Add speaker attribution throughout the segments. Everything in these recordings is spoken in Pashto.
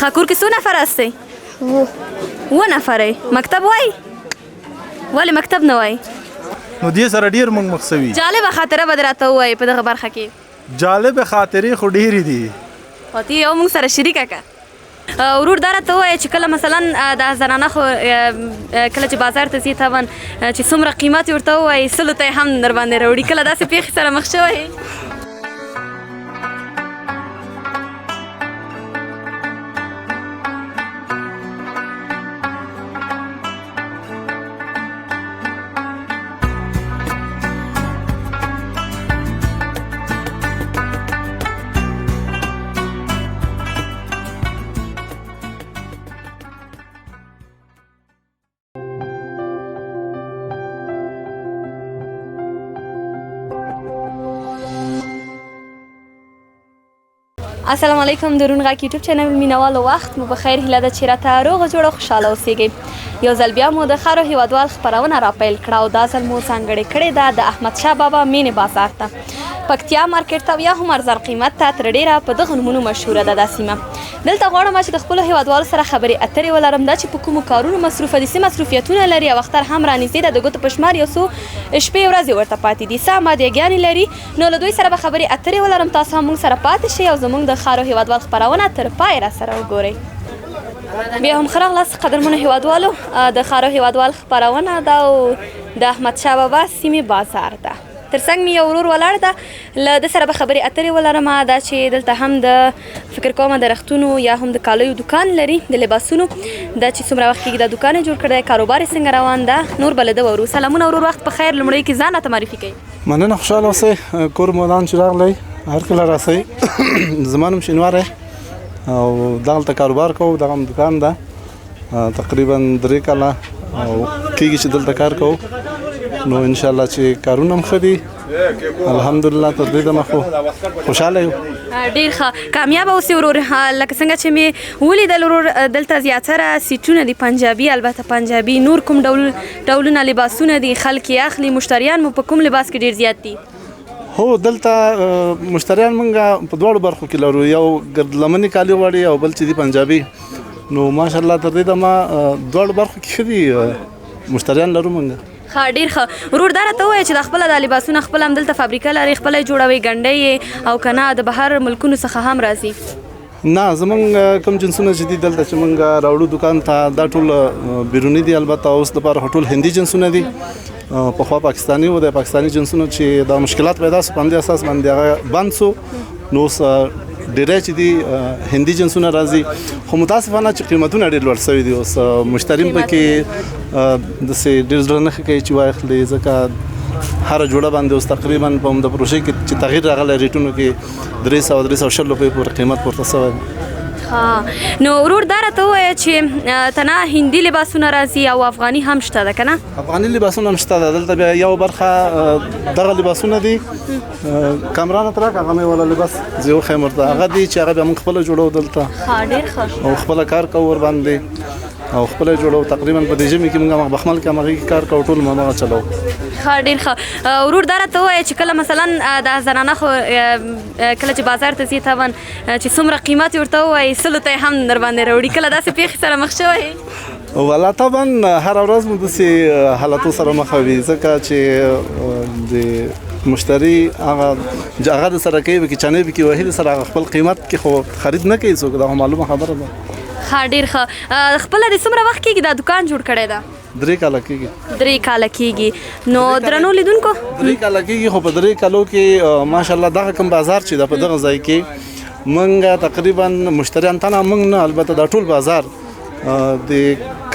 Speaker 1: ښه کور کې څو نفر هستئ؟ اووه نفر یې. مکتب وایي؟ ولې مکتب نه وایي؟
Speaker 2: نو دې سره ډېر موږ مخ سوي.
Speaker 1: جالبه خاطره به دې راته ووایې په دغه برخه کې.
Speaker 2: جالبه خاطرې خو ډېرې دي.
Speaker 1: ته یو موږ سره شریکه که. ورور دا راته ووایه چې کله مثلا دا زنانه خو کله چې بازار ته ځي طبعا چې څومره قیمت یې ورته ووایي سلو ته یې هم در باندې راوړي. کله داسې پېښې سره مخ شوی یې؟ السلام علیکم د رون غږ یوټیوب چینل مینوالو وخت مو بخیر. هیله ده چې راته روغه جوړه خوشحاله اوسیږئ. یو ځل بیا مو د ښارو هیوادوال خپرونه راپیل کړه او دا ځل مو ځانګړې کړې ده د احمدشاه بابا مینې بازار ته، پکتیا مارکیټ ته او یا هم ارزان قیمت ته تر ډېره په دغه نومونو مشهوره ده دا سیمه. دلته غواړم چې د خپلو هیوادوالو سره خبرې اترې ولرم دا چې په کومو کارونو مصروفه دي، څه مصروفیتونه لري او اختر هم رانږدې ده، د ګوتو په شمار یو څو شپې ورځې ورته پاتې دي، څه امادګیانې لري. نو له دوی سره به خبرې اترې ولرم. تاسو هم موږ سره پاتې شئ او زموږ د ښارو هیوادوال خپرونه تر پای را سره وګورئ. بیا هم ښه راغلاست قدرمنو هیوادوالو. د ښارو هیوادوال خپرونه ده او د احمدشاه بابا سیمې بازار ده. تر څنګ مې یو ورور ولاړ ده، له ده سره به خبرې اترې ولرم. دا چې دلته هم د فکر کومه د رختونو یا هم د کالیو دوکان لري، د لباسونو. دا چې څومره وخت کېږي دا دوکان یې جوړ کړی، کاروبار یې څنګه روان ده، نور به له ده وورو. سلامونه ورور، وخت په خیر. لومړی کې ځان راته معرفي کوئ.
Speaker 2: مننه، خوشحاله اوسئ. کور مودان چې راغلی هر کله راسئ. زما نوم شینوار دی او دغلته کاروبار کوو، دغه هم دوکان ده. تقریبا 3 کاله او کېږي چې دلته کار کوو. نو انشاءالله چې کارونه هم ښه دي، الحمدلله. تر دې دمه خو خوشحاله یو.
Speaker 1: ډېر ښه، کامیابه اوسې ورور. لکه څنګه چې مې ولیدل ورور دلته زیاتره سیټونه دي پنجابي، البته پنجابي. نور کوم ډولونه لباسونه دي خلک یې اخلي؟ مشتریان مو په کوم لباس کې ډېر زیات دي؟
Speaker 2: هو دلته مشتریان موږ په دواړو برخو کې لرو، یو ګردلمنې کالي غواړي او بل چې دي پنجابي. نو ماشاءالله تر دې دمه دواړو برخو کې ښه دي مشتریان لرو موږ.
Speaker 1: ښه، ډېر ښه. ورور دا راته ووایه چې دا خپله دا لباسونه خپله هم دلته فابریکه لري، خپله یې جوړوئ، ګنډئ یې او که نه د بهر ملکونو څخه هم راځي؟
Speaker 2: نه، زمونږ کوم جنسونه چې دي دلته چې موږ راوړو دوکان ته دا ټول بیروني دي. البته اوس دپاره ټول هندي جنسونه دي. پخوا پاکستاني و، د پاکستاني جنسونو چې دا مشکلات پیدا سو په همدې اساس باندې هغه بند سو. نو اوس ډېری چې دي هندي جنسونه راځي، خو متاسفانه چې قیمتونه ډېر لوړ شوي دي. اوس مشتري پکې داسې ډېر زړه نه ښه کوي چې واخلي، ځکه هره جوړه باندې اوس تقریبا په همده پروژې کې چې تغییر راغلی ریټونو کې 300-320 روپۍ پورې قیمت پورته شوی.
Speaker 1: نو ورور دا راته ووایه چې تنه هندي لباسونه راځي او افغاني هم شته ده که نه؟
Speaker 2: افغاني لباسونه هم شته ده. دلته بیا یو برخه دغه لباسونه دي. کامرانه ته راکړه، هغه مې والا لباس زه یې وښیم ورته. هغه دي چې هغه بیا موږ خپله جوړو دلته.
Speaker 1: ډېر ښه.
Speaker 2: او خپله کار کوو ورباندې او خپله جوړو. تقریبا په دې ژمي کې موږ بخمل کې همغې کې کار کوو، ټول همغه چلوو.
Speaker 1: ښه، ډېر ښه. ورور دا راته ووایه چې کله مثلا دا زنانه خو کله چې بازار ته ځي طبعا چې څومره قیمت یې ورته ووایي سلو ته یې هم در باندې راوړي. کله داسې پېښې سره مخ شوی یې؟
Speaker 2: والله طبعا هره ورځ مو داسې حالاتو سره مخ وي، ځکه چې د مشتری هغه د سره کوي پکې چانې پکې وهي، د سره خپل قیمت کې خو خرید نه کوي څوک، دا معلومه خبره ده.
Speaker 1: ښه، ډېر ښه. خپله د څومره وخت کېږي دا دوکان جوړ کړی ده؟
Speaker 2: 3 کاله کېږي.
Speaker 1: 3 کاله کېږي. نو درنو لیدونکو
Speaker 2: 3 کاله کېږي، خو په 3 کالو کې ماشاءالله دغه کوم بازار چې ده په دغه ځای کې موږ تقریبا مشتریان تنه موږ نه، البته دا ټول بازار د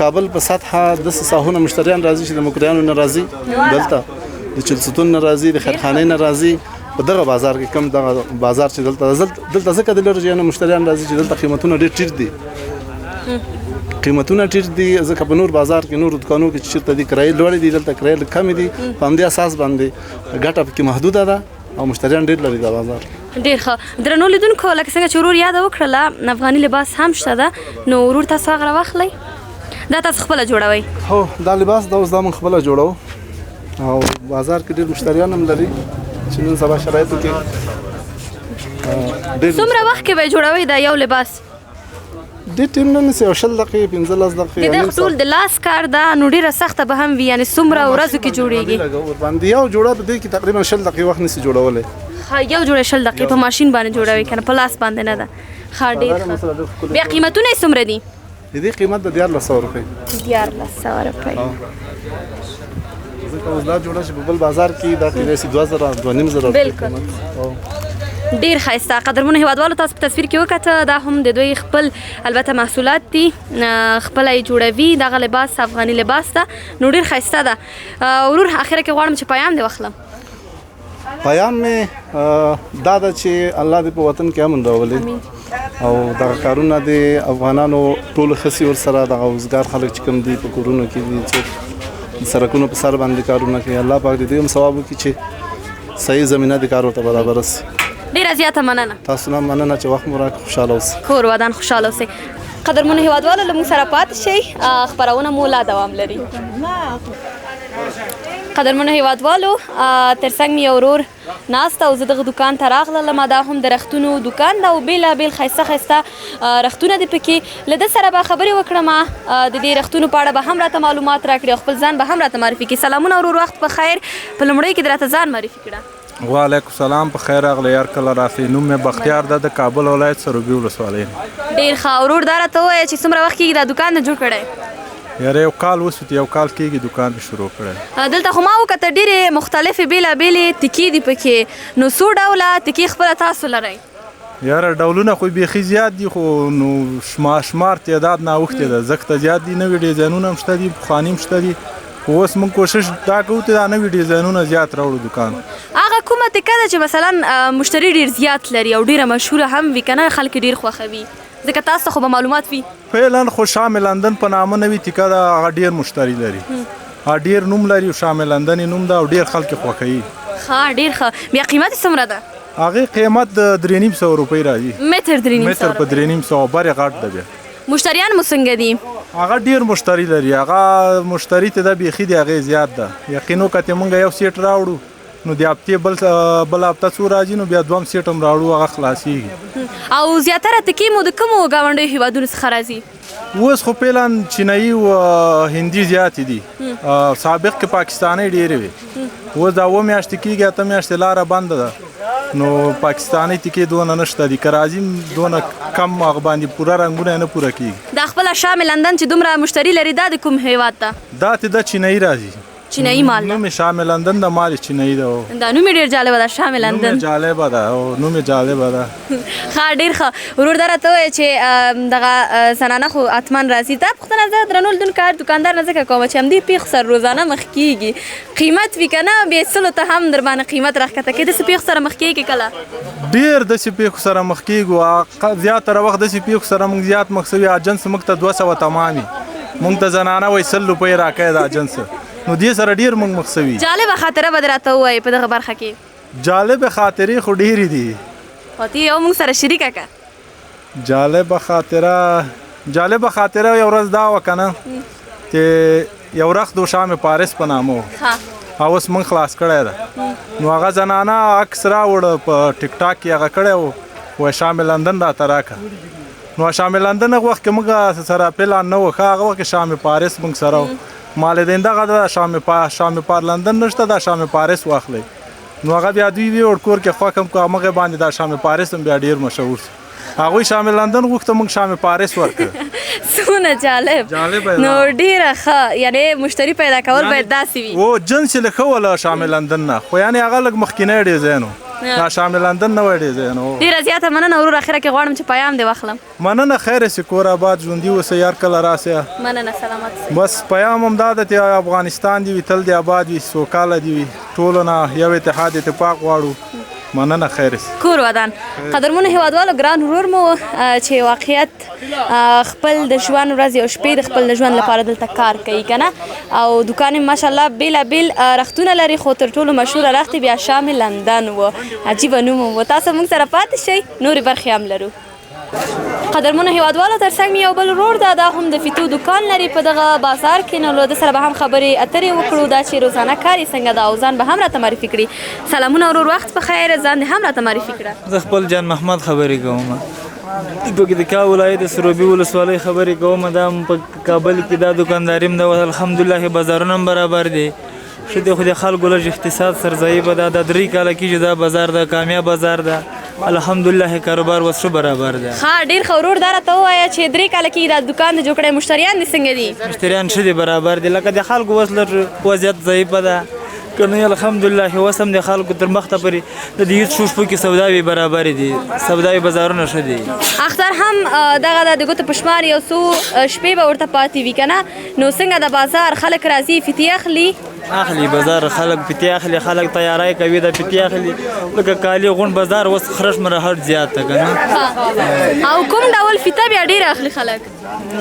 Speaker 2: کابل په سطحه داسې ساحونه مشتریان راځي چې د مکریانو نه راځي، دلته د چلستون نه راځي، د خیرخانې نه راځي. په دغه بازار کې کم دغه بازار چې دلته ځکه د لرې ځایونو مشتریان راځي چې دلته قیمتونه ډېر ټیټ دي. قیمتونه ټیټ دي ځکه په نور بازار کې نور دوکانو کې چې چېرته دي کرایې لوړې دي، دلته کرایې لږ کمې دي. په همدې اساس باندې ګټه پکې محدوده ده او مشتریان ډېر لري دا بازار.
Speaker 1: ډېر ښه. درنو لیدونکو لکه څنګه چې ورور یاده وکړله افغاني لباس هم شته ده، نو ورور تاسو هغه راواخلئ. دا تاسو خپله جوړوئ؟
Speaker 2: هو دا لباس دا اوس دا موږ خپله جوړوو او بازار کې ډېر مشتریان هم لري چې نن سبا شرایطو کې
Speaker 1: څومره وخت کې به یې جوړوئ دا یو لباس؟
Speaker 2: ډېر ټیم نه نیسي، 20 دقیقې 15 دقیقې.
Speaker 1: د دغه ټول د لاس کار ده نو ډېره سخته به هم وي، یعنې څومره ورځو کې جوړېږي؟
Speaker 2: ورباندې یو جوړه په دې کې تقریبا 20 دقیقې وخت نیسي جوړولی.
Speaker 1: یو جوړه 20 دقیقې په ماشین باندې جوړوي که نه په لاس باندې نه ده. ښه ډېر ښه. بیا قیمتونه یې څومره دي؟
Speaker 2: د دې قیمت د 1400 روپۍ.
Speaker 1: 1400 روپۍ.
Speaker 2: ځکه اوس دا جوړه چې په بل بازار کې دا کېدای شي 2000 2500
Speaker 1: بالکل ډیر ښایسته. قدرمنو هیوادوالو تاسو په تصویر کې وکته دا هم د دوی خپل البته محصولات دي، خپله یې جوړوي. دغه لباس افغاني لباس ده نو ډیر ښایسته ده. ورور اخره کې غواړم چې پیام دې واخلم.
Speaker 2: پیام مې دا ده چې الله دې په وطن کې امن راولي او دغه کارونه د افغانانو ټول خسي ورسره دغه روزګار خلک چې کوم دي په کورونو کې دي چې د سړکونو په سر باندې کارونه کوي، الله پاک دې هم ثواب وکړي چې صحیح زمینه د کارو ته برابر شي. ډیره
Speaker 1: زیاته مننه.
Speaker 2: تاسو نه مننه چې وخت مو راکړ. خوشحاله اوسئ.
Speaker 1: کور ودان خوشحاله اوسئ. قدرمنو هیوادوالو له موږ سره پاتې شئ، خپرونه مو لا دوام لري. قدرمنو هیوادوالو ترڅنګ مې یو ورور ناست او زه دغه دکان ته راغلم. دا هم د رختونو دکان ده او بېلابېل ښایسته ښایسته رختونه دي پکې. له ده سره به خبرې وکړم، د دې رختونو په اړه به هم راته معلومات راکړي او خپل ځان به هم راته معرفي کړي. سلامونه ورور، وخت په خیر. په لومړۍ کې دې راته ځان معرفي کړه.
Speaker 3: وعلیکم السلام، په خیر راغلی یار. کله راسئ. نوم مې بختیار ده، د کابل ولایت سروبي ولسوالۍ.
Speaker 1: ډېر ښه. ورور دا راته ووایه چې څومره وخت کېږي دا دکان نه جوړ کړی؟
Speaker 3: یاره یو کال وسوت، یو کال کېږي دکان مې شروع کړی.
Speaker 1: دلته خو ما وکته ډېرې مختلفې بېلابېلې تکې دي پکې، نو څو ډوله تکې خپله تاسو لرئ؟
Speaker 3: یاره ډولونه خو بیخي زیات دي، خو نو شمار تعداد ناوښتې ده، ځکه زیات دي. نوي ډیزاینونه هم شته دي، پخواني هم شته دي، خو اوس موږ کوشش دا کوو چې دا نوي ډیزاینونه زیات راوړو دکان.
Speaker 1: هغه کومه تکه ده چې مثلا مشتری ډېر زیات لري او ډېره مشهوره هم وي که نه، خلک ډېر خوښوي؟ ځکه تاسو ته خو به معلومات وي.
Speaker 3: فعلا خو شام لندن په نامه نوي تکه ده، هغه ډېر مشتری لري، هغه ډېر نوم لري، شام لندن یې نوم ده او ډېر خلک یې خوښوي.
Speaker 1: ښه ډېر ښه. بیا قیمت یې څومره ده؟
Speaker 3: هغې قیمت د 350 روپۍ راځي.
Speaker 1: متر 350
Speaker 3: متر په 350. برې غټ ده. بیا
Speaker 1: مشتریان مو څنګه دي؟
Speaker 3: هغه ډیر مشتری لري، هغه مشتری ته د بیخي د هغې زیات ده. یقینو که موږ یو سیټ راوړو نو د هفتې بل هفته څو راځي نو بیا دویم سیټ هم راوړو، هغه خلاصېږي.
Speaker 1: او زیاتره تکې مو د کومو ګاونډیو هیوادونو څخه راځي؟
Speaker 3: اوس خو فعلا چینایي او هندي زیاتې دي، سابق کې پاکستاني ډېرې وي. اوس دا 2 میاشتې کېږي، 8 میاشتې لاره بنده ده نو پاکستاني تکې دونه نشته دي، که راځي دونه کم هغه باندې پوره رنګونه نه پوره کېږي.
Speaker 1: دا خپله شام لندن چې دومره مشتری لري دا د کوم هیواد ده؟
Speaker 3: دا ته د چینایي راځي.
Speaker 1: چینایي مال ده.
Speaker 3: نوم یې شام لندن ده، مال یې چینایي ده.
Speaker 1: دا نوم یې ډېر جالبه ده، شام لندن.
Speaker 3: نوم یې جالبه ده او نوم یې جالبه ده.
Speaker 1: ښه ډېر ښه. ورور دا راته ووایه چې دغه زنانه خو حتما راځي. دا پوښتنه زه درنو لیدونکو دوکاندار نه ځکه کومه چې همدې پېښو سره روزانه مخ کېږي. قیمت وي که نه بېڅلو ته هم در باندې قیمت راښکته کوي. داسې پېښو سره مخ کېږي کله؟
Speaker 3: ډېر داسې پېښو سره مخ کېږو. زیاتره وخت داسې پېښو سره موږ زیات مخ سوي. اجنس موږ ته 200 تمام وي، موږ ته زنانه وایي 100 روپۍ راکوي د اجنس، نو دې سره ډېر موږ مخ سوي.
Speaker 1: جالبه خاطره به دې راته ووایې په دغه برخه کې؟
Speaker 3: جالبه خاطرې خو ډېرې دي.
Speaker 1: ته یو موږ سره شریکه که.
Speaker 3: جالبه خاطره یو ورځ دا وه که نه چې یو رخت و شام پاریس په نامه و، او اوس موږ خلاص کړی ده. نو هغه زنانه عکس راوړه په ټیک ټاک کې هغه کړی و، وایي شام لندن راته راکړه. نو شام لندن هغه وخت کې موږ سره پلان نه و، ښه هغه وخت کې شام پاریس موږ سره و. مالدین دغه د شام پار لندن نشته، دا شام پاریس واخلئ. نو هغه بیا دوی وی ورکور کې خوښ هم که همغې باندې دا شام پاریس هم بیا ډېر مشهور شو. هغوی شام لندن غوښته موږ شام پاریس ورکړه.
Speaker 1: څومره جالب. نو ډېره ښه، یعنې مشتری پیدا کول باید داسې وي.
Speaker 3: او جنس یې له ښه وله شام لندن نه، خو یعنې هغه لږ مخکینی ډیزاین و، دا شام لندن نوی ډیزاین و.
Speaker 1: ډېره زیاته مننه ورور، اخره کې غواړم چې پیام دې واخلم.
Speaker 3: مننه، خیر سې، کور آباد، ژوندي اوسئ، یار کله راسئ.
Speaker 1: مننه، سلامت.
Speaker 3: بس پیام هم دا ده چې افغانستان دې وي، تل دې آباد وي، سوکاله دې وي، ټولو نه یو اتحاد اتفاق غواړو. مننه، خیر سې.
Speaker 1: کور ودان. قدرمنو هیوادوالو، ګران ورور مو چې واقعیت خپل د ژوند ورځې او شپې د خپل د ژوند لپاره دلته کار کوي که نه، او دوکان یې ماشاءالله بېلابېل رختونه لري، خو تر ټولو مشهوره رخت یې بیا شام لندن و. عجیبه نوم و. تاسو موږ سره پاتې شئ، نورې برخې هم لرو. قدرمنو هیوادوالو، ترڅنګ مې یو بل ورور ده، دا هم د فیتو دکان لري په دغه بازار کې، نو له ده سره به هم خبرې اترې وکړو دا چې روزانه کار یې څنګه ده او ځان به هم راته معرفي کړي. سلامونه ورور، وخت په خیر، ځان دې هم راته معرفي کړه.
Speaker 4: زه خپل جان محمد خبرې کوم. په د ولایت د سروبي ولسوالۍ خبرې کوم. دا په کابل کې دا دکانداري هم ده الحمدلله بازارونه هم برابر دي. ښه دی خو د خلکو لږ اقتصاد سرځایي به دا 3 کاله کېږي دا بازار ده کامیاب بازار ده الحمدلله کاروبار اوس ښه برابر ده.
Speaker 1: ښه ډېر ښه ورور دا راته ووایه چې 3 کاله کې دا دکان د جوړ کړی مشتریان دې څنګه دي؟
Speaker 4: مشتریان ښه دي برابر دي لکه د خلکو اوس لږ وضعیت ضعیفه ده که نه الحمدلله اوس هم د خلکو تر مخته پورې د هېڅ شو شپو کې سوداوي برابرې دي سوداوي بازارونه ښه دي.
Speaker 1: اختر هم دغه د ګوتو په شمار یو څو شپې به ورته پاتې وي که نه نو څنګه د بازار خلک راځي فتې
Speaker 4: اخلي بازار خلک فتې اخلي خلک تیاری کوي د فتې اخلي لکه کالي غونډ بازار اوس خرش مرحت زیات ده که نه.
Speaker 1: او کوم ډول فتې بیا ډېره اخلي خلک؟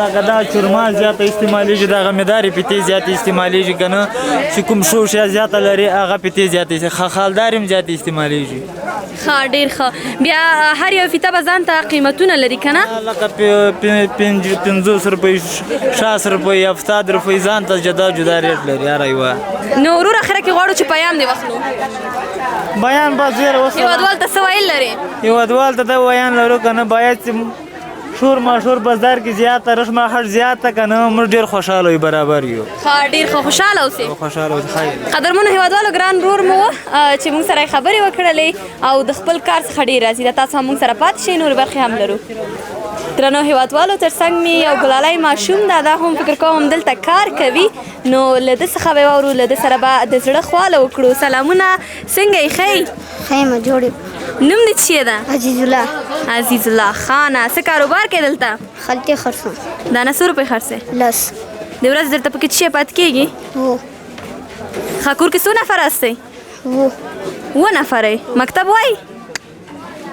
Speaker 4: لکه دا چورما زیاته استعمالیږي دغه مدارې فتې زیاتې استعمالیږي که نه چې کوم شوشه زیاته لري هغه فتې زیاتې خالدار هم زیاتې استعمالیږي.
Speaker 1: ښه ډېر ښه. بیا هر یو فته به ځان ته قیمتونه لري که نه؟
Speaker 4: لکه 50 روپۍ 60 روپۍ 70 روپۍ ځان ته جدا جدا ریټ لري هر یوه.
Speaker 1: نو ورور اخره کې غواړو چې پیام دې واخلو.
Speaker 4: بیان به زیره اوس
Speaker 1: هېوادوال ته څه ویل لري؟
Speaker 4: هېوادوال ته دا بیان لرو که نه باید چې شور ماشور بازار کې زیاته رشمه حج زیاته که نه موږ ډېر خوشحاله وي برابر یو.
Speaker 1: ښه ډېر ښه خوشحاله اوسئ.
Speaker 4: خوشحاله اوسئ خیر.
Speaker 1: قدرمنو هېوادوالو ګران ورور مو چې موږ سره یې خبرې وکړلې او د خپل کار څخه ډېر راضي ده. تاسو هم موږ سره پاتې شئ نورې برخې هم لرو. درنو هېوادوالو تر څنګ مې یو ګلالی ماشوم ده دا هم فکر کوم همدلته کار کوي نو له ده څخه به واورو له ده سره به د زړه خواله وکړو. سلامونه څنګه یې ښه
Speaker 5: ښه یم جوړ
Speaker 1: نوم دې څه ده؟
Speaker 5: عزیز الله.
Speaker 1: عزیز الله خانه څه کاروبار کوې دلته؟
Speaker 5: خلطې خرڅوم.
Speaker 1: دانه څو روپۍ خرڅې؟
Speaker 5: 10.
Speaker 1: د ورځې درته پکې څه شی پاتې کېږي؟
Speaker 5: و.
Speaker 1: ښه کور کې څو نفر هستئ؟
Speaker 5: و.
Speaker 1: 7 نفر یې. مکتب وایي؟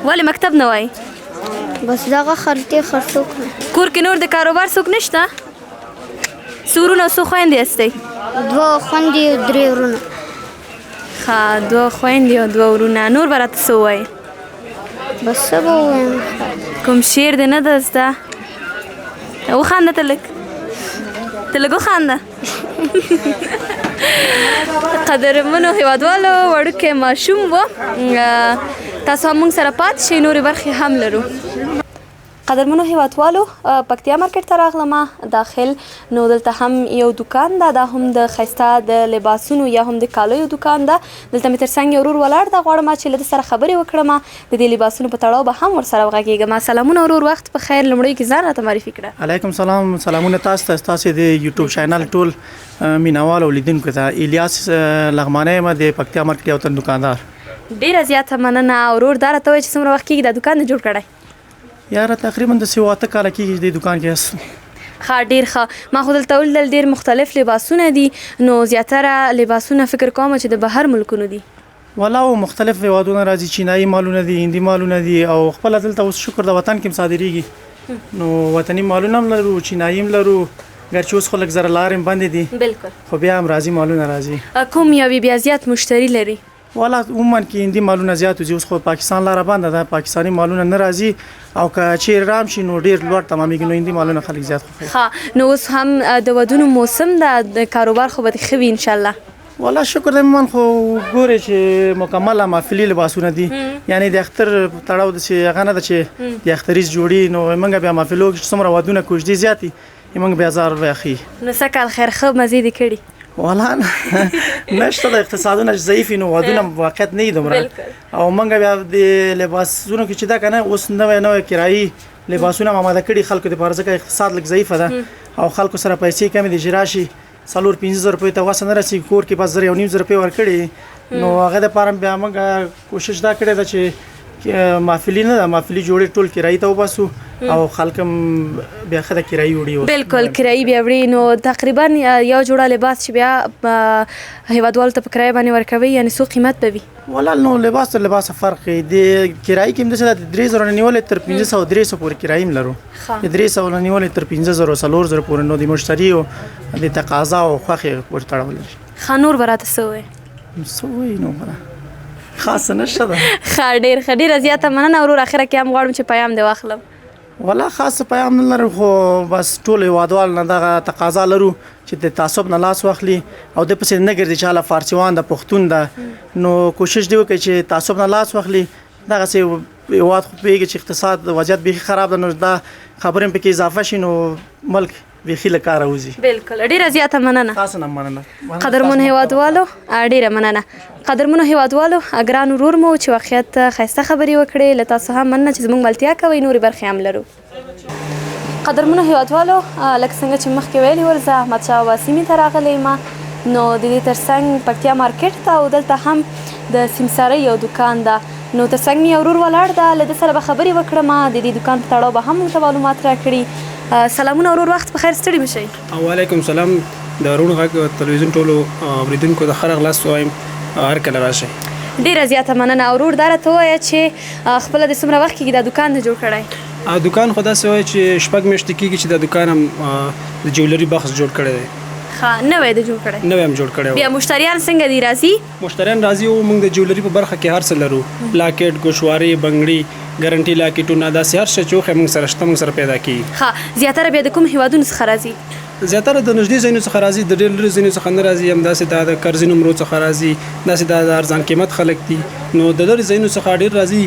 Speaker 1: ولې مکتب نه وایي؟
Speaker 5: بس دغه خلطې خرڅو کړم.
Speaker 1: کور کې نور د کاروبار څوک نشته؟ څو وروڼه او څو خویندې هستئ؟
Speaker 5: 2 خویندې او 3 وروڼه.
Speaker 1: ښه 2 خویندې او 2 وروڼه. نور به راته څه ووایې؟
Speaker 5: بس څه به ووایم؟
Speaker 1: کوم شعر دې نه ده زده؟ وخانده ته لږ ته لږ وخانده. قدرمنو هېوادوالو وړوکی ماشوم و تاسو هم موږ سره پاتې شئ نورې برخې هم لرو. قدرمنو هېوادوالو پکتیا مارکیټ ته راغلمه داخل نو دلته هم یو دکان ده دا هم د ښایسته د لباسونو یا هم د کالیو دکان ده. دلته مې تر څنګ یو ورور ولاړ ده غواړم چې له ده سره خبرې وکړم د دې لباسونو په تړاو به هم ورسره وغږېږم. سلامونه ورور وخت په خیر. لومړی کې ځان راته معرفي کړه.
Speaker 6: علیکم سلام. سلامونه تاسو ته ستاسو د یوټیوب چینل ټول مینوال او لیدونکو ته. الیاس لغمانی یم د پکتیا مارکیټ یو تن دکاندار.
Speaker 1: ډېره زیاته مننه ورور. دا راته وایه چې څومره وخت کېږي دا دکان دې جوړ کړی؟
Speaker 6: یاره تقریبا د 7 کاله کېږي د دکان کې هست.
Speaker 1: ښه ډېر ښه. ما خو دلته ولیدل ډېر مختلف لباسونه دي نو زیاتره لباسونه فکر کوم چې د بهر ملکونو دي.
Speaker 6: والا او مختلف هېوادونه راځي چینایي مالونه دي هندي مالونه دي او خپل دلته اوس شکر د وطن کې هم صادریږي نو وطني مالونه هم لرو چینایي هم لرو ګرچې اوس خو لږ زره لارې هم بندې دي
Speaker 1: بالکل
Speaker 6: خو بیا هم راځي مالونه راځي.
Speaker 1: کوم یو بیا زیات مشتری لري؟
Speaker 6: والا عموما کې هندي مالونه زیات وي اوس خو پاکستان لاره بنده ده پاکستاني مالونه نه راځي او که چیرې رام شي نو ډېر لوړ تمامېږي نو هندي مالونه خلک زیات خوښوي.
Speaker 1: ښه نو اوس هم د ودونو موسم ده د کاروبار خو به دې ښه وي انشاءالله؟
Speaker 6: والا شکر دی من خو ګورې چې مکمله محفلي لباسونه دي یعنی د اختر تړاو د چې هغه نه ده چې د اختریز جوړي نو موږ بیا محفلو کې څومره ودونه کوژدې زیات دي موږ بیا 1000 روپۍ اخلي.
Speaker 1: نو څه کال خیر ښه مزې دې کړي؟
Speaker 6: والا نشته د اقتصادونه ضعیف نو ودونه واقعیت نه دي دومره او موږ بیا د لباسونو کې چې دا کنه اوس نوې کرایي لباسونه آماده کړي خلکو د پاره ځکه اقتصاد لږ ضعیف ده او خلکو سره پیسې کمې دي جراشي 4-5 روپۍ ته واسه نه رسي کور کې بس 1.5 روپۍ ورکړي نو هغه د پاره بیا موږ کوشش دا کړې ده چې محفلي نه محفلي جوړې ټول کرایي ته وباسو او خلک بیا خدای کرایي وړي
Speaker 1: بالکل کرایي بیا وړي نو تقریبا یو جوړه لباس چې بیا هیوادوالو ته په کرایه باندې ورکوي یعنی څو قیمت به وي؟
Speaker 6: ولا نو لباس تر لباس فرق دی کرایي کې هم د 3000 نیولې تر 1500 پورې کرایي لرو د 300 نیولې تر 1500 پورې نو د مشتری او د تقاضا او خوخه ورته تړول
Speaker 1: خنور براته سوې
Speaker 6: سوې نو خاص نشته ده
Speaker 1: ښه ډېره زیاته مننه ورور اخره کې هم غواړم چې پیام دې واخلم.
Speaker 6: ولا خاص پیام نه لرم خو بس ټول هېوادوال نه دغه تقاضا لرو چې د تعصب نه لاس واخلي او د پسې نه ګرځي چې هله فارسیوان د پښتون ده نو کوشش دی وکړي چې تعصب نه لاس واخلي دغسې هېواد خو پوهېږي چې اقتصاد وضعیت بیخي خراب ده نو دا خبرې هم پکې اضافه شي نو ملک بیخي له کاره وځي.
Speaker 1: بالکل ډیره زیاته مننه.
Speaker 6: تاسو نه مننه.
Speaker 1: قدرمنو هیوادوالو ډیره مننه. قدرمنو هیوادوالو ګران ورور مو چې واقعیت ښایسته خبرې وکړې له تاسو هم مننه چې زموږ ملتیا کوئ نورې برخې هم لرو. قدرمنو هیوادوالو لکه څنګه چې مخکې ویلي ول زه احمدشاه بابا سیمې ته راغلی یم نو د دې ترڅنګ پکتیا مارکیټ ته او دلته هم د سیمسارۍ یو دکان ده نو ترڅنګ مې یو ورور ولاړ ده له ده سره به خبرې وکړم د دې دکان په تړاو به هم موږ ته معلومات راکړي. سلامونه ورور وخت په خیر ستړي مه شئ.
Speaker 7: وعلیکم سلام د روڼ غږ تلویزیون ټولو اوریدونکو د ښه راغلاست وایم هر کله راشئ.
Speaker 1: ډیره زیاته مننه. ورور دا راته ووایه چې خپله د څومره وخت کېږي دا دکان نه جوړ کړی؟
Speaker 7: دکان خو داسې وایي چې 6 میاشتې کېږي چې دا دکان هم د جولري بخش جوړ کړی دی.
Speaker 1: ښه نوی دی جوړ کړی؟
Speaker 7: نوی هم جوړ کړی.
Speaker 1: بیا مشتریان څنګه دي راځي؟
Speaker 7: مشتریان راځي او موږ د جولري په برخه کې هر څه لرو لاکټ ګوشواري بنګړي ګارنټي لاکټونه داسې هر څه چې وخت موږ سره شته موږ سره پیدا کیږي.
Speaker 1: ښه زیاتره بیا د کوم هیوادونو څخه راځي؟
Speaker 7: زیاتره د نږدې ځایونو څخه راځي د ډېر لرې ځایونو څخه نه راځي همداسې د کرزي نمرو څخه راځي داسې د ارزان قیمت خلک دي نو د لرې ځایونو څخه ډېر راځي.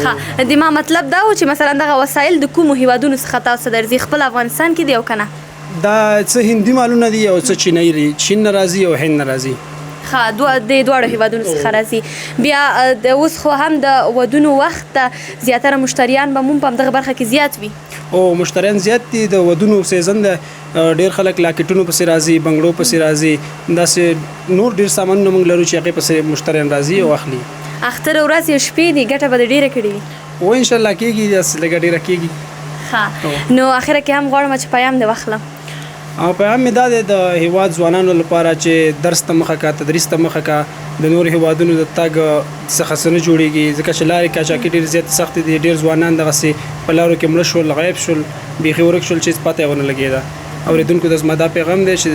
Speaker 1: ښه د ما مطلب دا و چې مثلا دغه وسایل د کومو هیوادونو څخه تاسو درځي خپل افغانستان کې دی او که نه؟
Speaker 7: دا څه هندي مالونه دي او څه چینی دي چین نه راځي او هند نه راځي.
Speaker 1: ښه د دواړو هیوادونو څخه راځي. بیا د اوس خو هم د ودونو وخت ته زیاتره مشتریان به مونږ په همدغه برخه کې زیات وي.
Speaker 7: او مشتریان زیات دي د ودونو سیزن ده ډېر خلک لاکټونو پسې راځي بنګړو پسې راځي داسې نور ډېر سامانونه موږ لرو چې هغې پسې مشتریان راځي او اخلي.
Speaker 1: اختر ورځ یو شپې دي ګټه به دې ډېره کړې وي؟
Speaker 7: او انشاءالله کېږي داسې لږه ډېره کېږي.
Speaker 1: ښه نو اخره کې هم غواړم چې پیام دې واخلم.
Speaker 7: او پیغام مې دا دی د هیواد ځوانانو لپاره چې درس ته مخه کا تدریس ته مخه کا د نور هیوادونو د تګ څخه څه نه جوړېږي ځکه چې لارې قاچاقي ډېر زیات سختې دي ډېر ځوانان دغسې په لارو کې مړه شول غایب شول بیخي ورک شول چې هېڅ پته یې ونه لګېده. اورېدونکو ته زما دا پیغام دی چې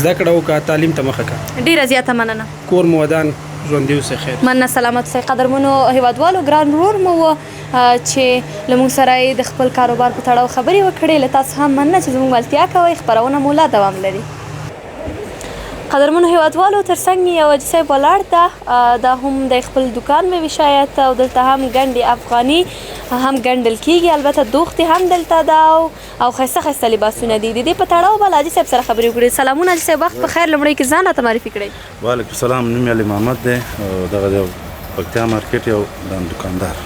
Speaker 7: زده کړه وکړه تعلیم ته مخه کا.
Speaker 1: ډېره زیاته مننه.
Speaker 7: کور مو ودان ژوندي اوسئ خیر.
Speaker 1: مننه سلامت اوسئ. قدرمنو هیوادوالو ګران ورور مو و چې له موږ سره یې د خپل کاروبار په تړاو خبرې وکړې له تاسو هم مننه چې زموږ ملتیا کوئ خپرونه مو لا دوام لري. قدرمنو هیوادوالو ترڅنګ یو حاجي صاحب ولاړ ده دا هم د خپل دکان مې وشایت او دلته هم ګنډې افغاني هم ګنډل کېږي البته دوختې هم دلته ده او ښایسته ښایسته لباسونه دي. د دې په تړاو به له حاجي صاحب سره خبرې وکړې. سلامونه حاجي صاحب وخت په خیر. لومړی کې ځان راته معرفي کړئ.
Speaker 8: وعلیکم السلام نوم مې علي محمد دی او دغه د پکتیا مارکیټ یو دکاندار.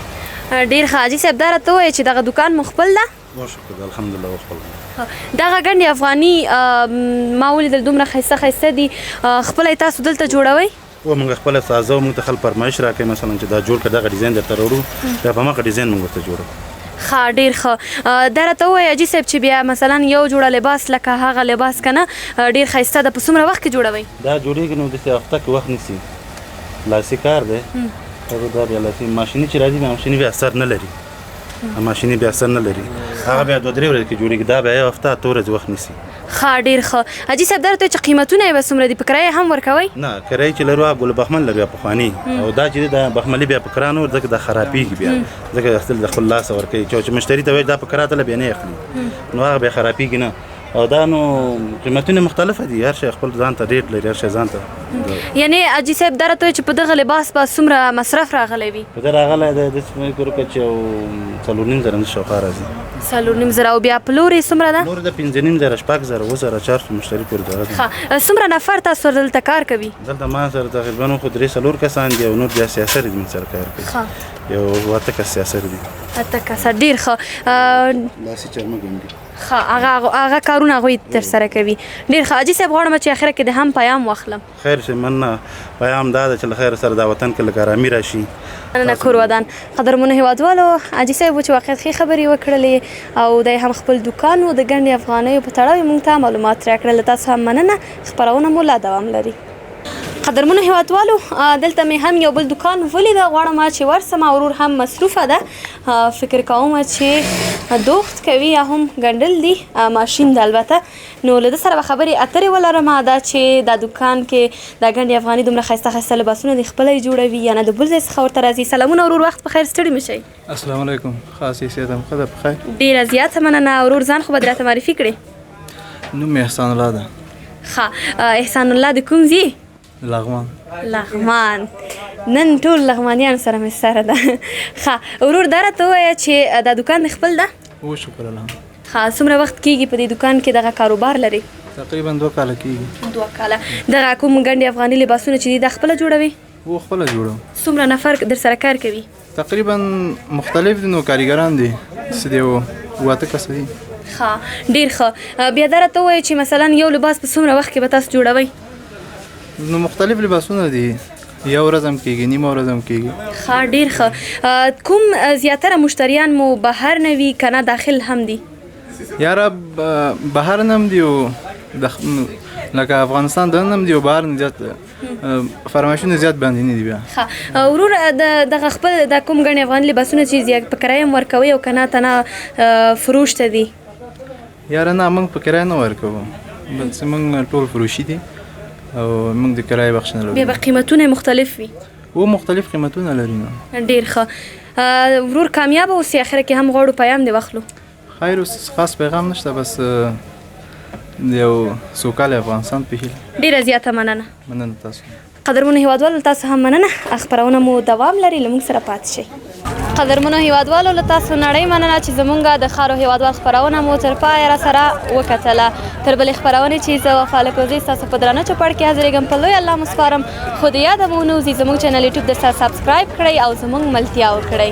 Speaker 1: ډېر ښه حاجي صاحب دا راته ووایه چې دغه دکان مو خپل ده؟
Speaker 8: شکر الحمدلله خپل.
Speaker 1: دغه ګنډې افغاني ما ولیدل دومره ښایسته ښایسته دي خپله یې تاسو دلته جوړوئ؟
Speaker 8: و موږ خپله تازه او موږ ته خلک فرمایش راکوي مثلا چې دا جوړ کړه دغه ډیزاین درته راوړو بیا په هماغه ډیزاین موږ ورته جوړوو.
Speaker 1: ښه ډېر ښه. دا راته ووایه حاجي صاحب چې بیا مثلا یو جوړه لباس لکه هغه لباس که نه ډېر ښایسته ده په څومره وخت کې جوړوئ؟
Speaker 8: دا جوړېږي نو داسې هفته کې وخت نیسي لاسي کار دی دا بیا لاسي ماشیني چې راځي بیا ماشیني بیا اثر نه لري ماشیني بیا اثر نه لري هغه بیا 2-3 ورځې کې جوړېږي دا بیا یو هفته 8 ورځې وخت نیسي.
Speaker 1: ښه ډېر ښه. حاجي صاحب دا راته چې قیمتونه یې به څومره دي په کرایه هم ورکوئ؟
Speaker 8: نه کرایه چې لرو ګل بخمل لرو پخواني او دا چې د بخملي بیا په کرا نه ور ځکه دا خرابېږي بیا ځکه خپل د خپل لاس ورکوي چې مشتری ته وایي دا په کرا تله بیا نه اخلي نو هغه بیا خرابېږي نه او دا نو قیمتونه مختلفه دي هر شی خپل ځان ته ریټ لري هر شی ځان ته.
Speaker 1: یعنی حاجي صاحب دا راته چې په دغه لباس به څومره مصرف راغلی وي؟
Speaker 8: په ده راغلی دی داسې فکر وکړه چې 4.5 شاوخوا راځي.
Speaker 1: 4.5 او بیا پلور یې څومره ده؟
Speaker 8: پلور د 5.5 6,000 7,000 400 مشتري پورې دغه دی.
Speaker 1: ښه څومره نفر تاسو دلته کار کوي؟
Speaker 8: دلته ما سره تقریبا خو 3-4 کسان دي او نور بیا سیاسر دي من سره کار کوي. یو 8 کس سیاسر دي. 8
Speaker 1: کس ډېر ښه.
Speaker 8: لاسي چرمه ګنډي.
Speaker 1: ښه هغه کارونه هغوی ترسره کوي. ډېر ښه. حاجي صاحب غواړم چې اخره کې د هم پیام واخلم.
Speaker 8: خیر چې مننه پیام دا ده چې له خیر سره دا وطن کې لږ ارامي راشي.
Speaker 1: مننه کور ودان. قدرمنو هیوادوالو حاجي صاحب چې واقعیت ښې خبرې وکړلې او دی هم خپل دکان و د ګنډې افغانیو په تړاو موږ ته معلومات راکړل. تاسو هم مننه خپرونه مو لا دوام لري. قدرمنو هیوادوالو دلته مې هم یو بل دکان ولیده غواړم چې ورسم ورور هم مصروفه ده فکر کوم چې دوخت کوي یا هم ګنډل دي ماشین ده البته نو له ده سره به خبرې اترې ولرم دا چې دا دکان کې دا ګنډې افغاني دومره ښایسته ښایسته لباسونه د خپله یې جوړوي یا نه د بل ځای څخه ورته راځي. سلامونه ورور وخت په خیر ستړي مه شئ.
Speaker 3: السلام علیکم خاصې سیدم ښه ده په خیر.
Speaker 1: ډېره زیاته مننه. ورور ځان خو به درته معرفي کړې.
Speaker 3: نوم مې احسان الله ده.
Speaker 1: ښه احسان الله د کوم ځای؟
Speaker 3: لغمان.
Speaker 1: لغمان. نن ټول لغمانیان سره مې سره ده. ښه ورور دا راته ووایه چې دا دکان د خپل ده؟
Speaker 3: و شکر الله.
Speaker 1: ښه څومره وخت کېږي په دې دکان کې دغه کاروبار لري؟
Speaker 3: تقریبا 2 کاله کېږي.
Speaker 1: 2 کاله. دغه کوم ګنډې افغاني لباسونه چې دي دا خپله جوړوي؟
Speaker 3: و خپله جوړو.
Speaker 1: څومره نفر در سره کار کوي؟
Speaker 3: تقریبا مختلف دي نو کاریګران دي څه دي 8 کسه دي.
Speaker 1: ښه ډېر ښه. بیا دا راته ووایه چې مثلا یو لباس په څومره وخت کې به تاسو جوړوئ؟
Speaker 3: نو مختلف لباسونه دي، یو ورځ هم کېږي، نیمه ورځ هم کېږي.
Speaker 1: ښه ډېر ښه. کوم زیاتره مشتریان مو بهر نه وي که نه داخل هم دي؟
Speaker 3: یاره بهر نه هم دي او لکه افغانستان دننه هم دي او بهر نه زیات فرمایشونه زیات باندې نه دي. بیا
Speaker 1: ښه ورور دغه خپل د کوم ګڼې افغاني لباسونه چې په کرایه هم ورکوئ او که نه تنه فروش ته دي؟
Speaker 3: یاره نه موږ په کرایه نه ورکوو، بس موږ ټول فروشي دي او موږ د کرایې بخش نه لرو.
Speaker 1: بیا به قیمتونه مختلف وي؟
Speaker 3: و مختلف قیمتونه لري. نو
Speaker 1: ډېر ښه. ورور کامیابه اوسې، اخره کې هم غواړو پیام دې واخلو.
Speaker 3: خیر اوس خاص پیغام نشته، بس یو سوکاله افغانستان په هیله.
Speaker 1: ډېره زیاته مننه.
Speaker 3: مننه تاسو.
Speaker 1: قدرمنو هیوادوالو تاسو هم مننه. خپرونه مو دوام لري، له موږ سره پاتې شئ. قدرمنو هیوادوالو له تاسو نړۍ مننه چې زمونږ د ښار او هیوادوال خپرونه مو تر پایه راسره وکتله. تر بلې خپرونې چې زه وفا لکوزي ستاسو په درانه چوپړ کې حاضرېږم په لوی الله مو سپارم. خو د یاده مو ونه وځي زموږ چینل یوټیوب در سره سبسکرایب کړئ او زموږ ملتیا وکړئ.